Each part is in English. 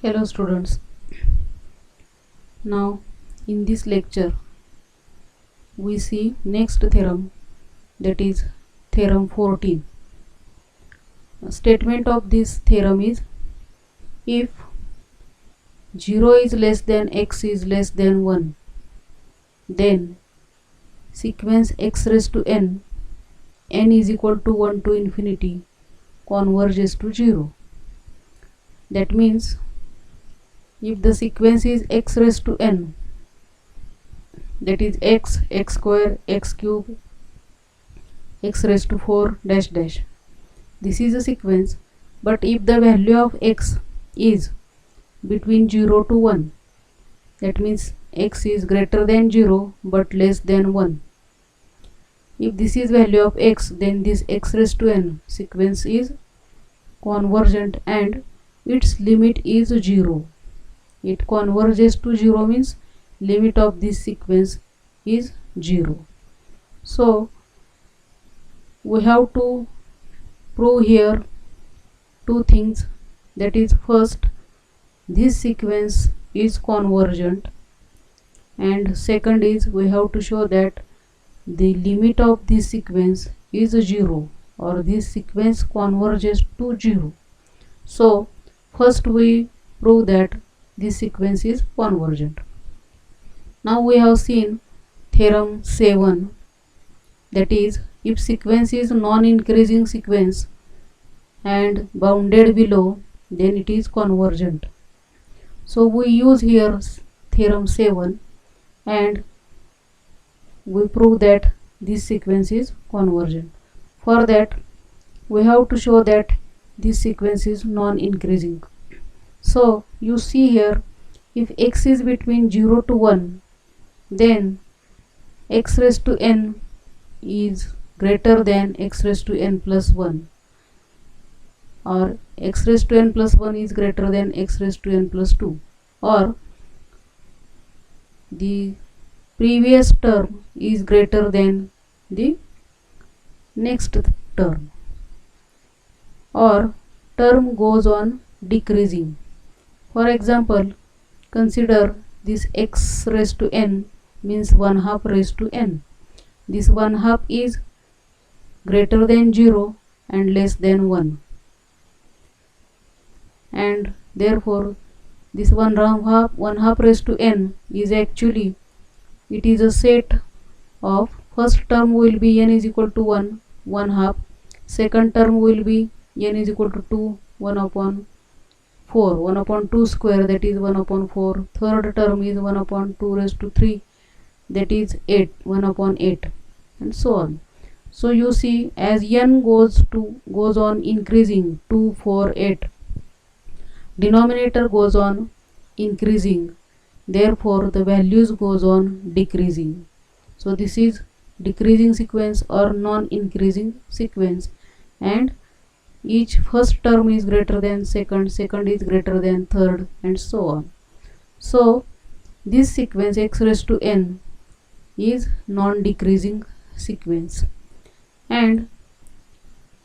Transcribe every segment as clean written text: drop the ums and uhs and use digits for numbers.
Hello students, now in this lecture we see next theorem, that is theorem 14. A statement of this theorem is, if 0 is less than x is less than 1, then sequence x raised to n is equal to 1 to infinity converges to 0. That means if the sequence is x raised to n, that is x square, x cube, x raised to 4 dash dash, this is a sequence. But if the value of x is between 0 to 1, that means x is greater than 0 but less than 1. If this is value of x, then this x raised to n sequence is convergent and its limit is 0. It converges to 0 means limit of this sequence is 0. So we have to prove here two things, that is, first, this sequence is convergent, and second is we have to show that the limit of this sequence is 0, or this sequence converges to 0. So first we prove that this sequence is convergent. Now we have seen theorem 7, that is, if sequence is non-increasing sequence and bounded below, then it is convergent. So we use here theorem 7 and we prove that this sequence is convergent. For that we have to show that this sequence is non-increasing. So you see here, if x is between 0 to 1, then x raised to n is greater than x raised to n plus 1, or x raised to n plus 1 is greater than x raised to n plus 2, or the previous term is greater than the next term, or term goes on decreasing. For example, consider this x raised to n means 1/2 raised to n. This 1/2 is greater than 0 and less than 1, and therefore this 1/2 raised to n is actually, it is a set of, first term will be n is equal to 1, 1/2, second term will be n is equal to 2, 1 upon 4, 1 upon 2 square, that is 1 upon 4, third term is 1 upon 2 raised to 3, that is 8, 1 upon 8, and so on. So you see, as n goes on increasing, 2, 4, 8, denominator goes on increasing, therefore the values goes on decreasing. So this is decreasing sequence or non-increasing sequence, and each first term is greater than second, second is greater than third, and so on. So this sequence x raised to n is non-decreasing sequence, and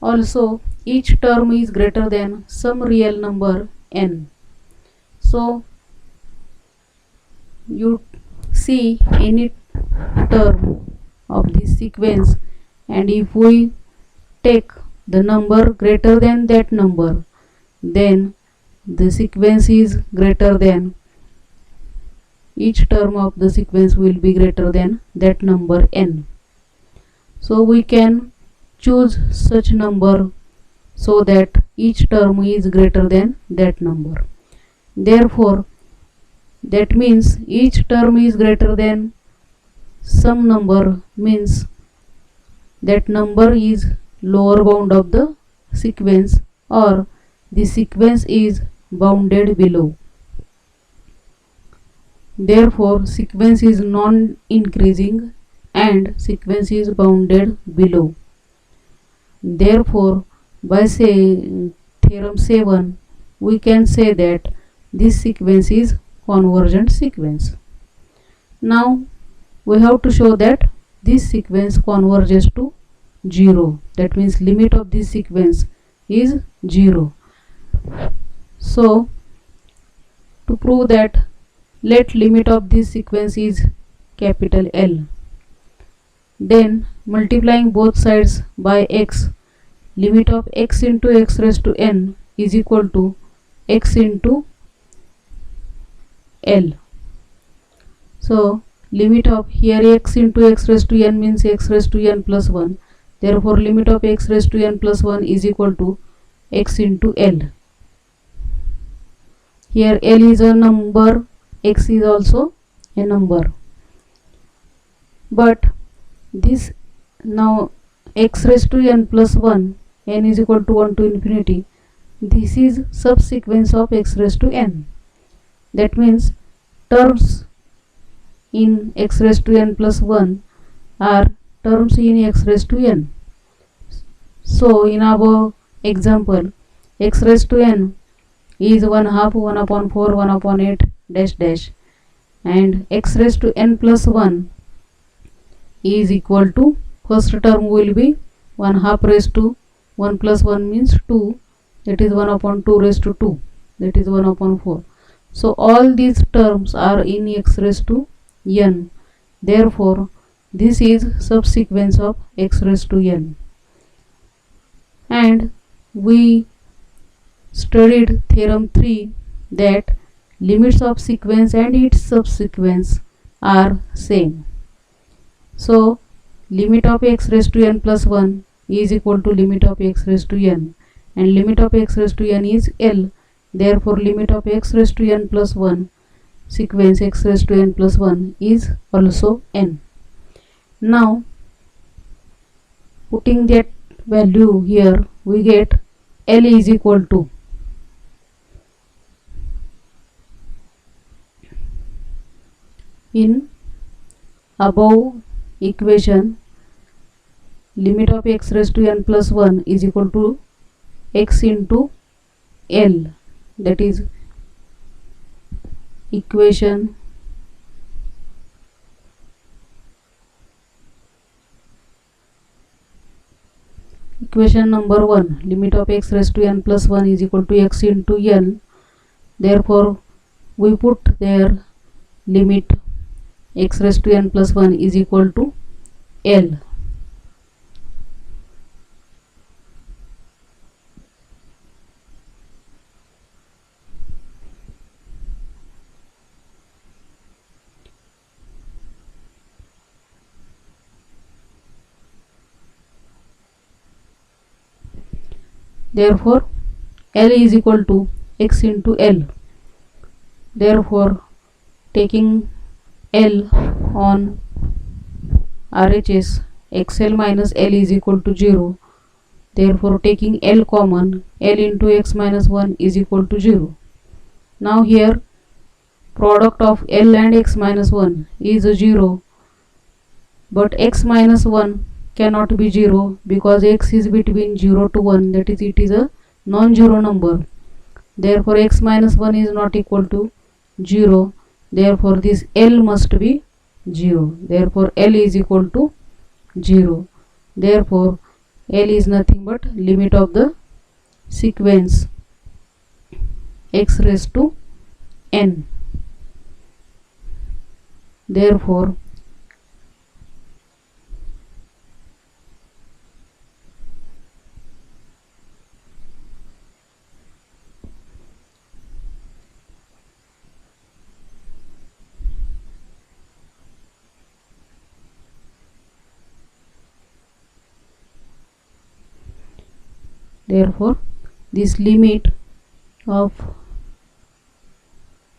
also each term is greater than some real number n. So you see any term of this sequence, and if we take the number greater than that number, then the sequence is greater than, each term of the sequence will be greater than that number n. So we can choose such number so that each term is greater than that number. Therefore that means each term is greater than some number, means that number is lower bound of the sequence, or the sequence is bounded below. Therefore sequence is non-increasing and sequence is bounded below. Therefore by saying theorem 7, we can say that this sequence is convergent sequence. Now we have to show that this sequence converges to 0, that means limit of this sequence is 0. So To prove that, let limit of this sequence is capital L. Then multiplying both sides by x, limit of x into x raised to n is equal to x into L. So limit of here x into x raised to n means x raised to n plus 1. Therefore limit of x raised to n plus 1 is equal to x into L. Here L is a number, x is also a number. But this now x raised to n plus 1, n is equal to 1 to infinity. This is subsequence of x raised to n. That means terms in x raised to n plus 1 are terms in x raised to n. So in our example, x raised to n is 1 half 1 upon 4 1 upon 8 dash dash, and x raised to n plus 1 is equal to, first term will be 1 half raised to 1 plus 1 means 2, that is 1 upon 2 raised to 2, that is 1 upon 4. So all these terms are in x raised to n. Therefore this is subsequence of x raised to n. And we studied theorem 3 that limits of sequence and its subsequence are same. So limit of x raised to n plus 1 is equal to limit of x raised to n, and limit of x raised to n is L. Therefore limit of x raised to n plus 1, sequence x raised to n plus 1 is also n. Now putting that value here, we get L is equal to in above equation, limit of x raised to n plus 1 is equal to x into L, that is equation number 1, limit of x raised to n plus 1 is equal to x into n. Therefore we put there limit x raised to n plus 1 is equal to L. Therefore L is equal to x into L. Therefore taking L on RHS, XL minus L is equal to 0. Therefore taking L common, L into x minus 1 is equal to 0. Now here product of L and x minus 1 is 0, but x minus 1 cannot be 0 because x is between 0 to 1, that is it is a non-zero number. Therefore x minus 1 is not equal to 0. Therefore this L must be 0. Therefore L is equal to 0. Therefore L is nothing but limit of the sequence x raised to n. Therefore this limit of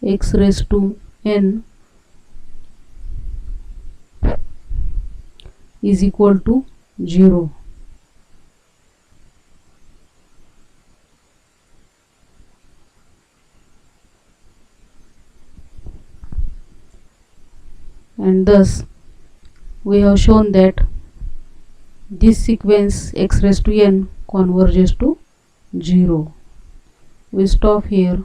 x raised to n is equal to 0. And thus we have shown that this sequence x raised to n converges to 0. We stop here.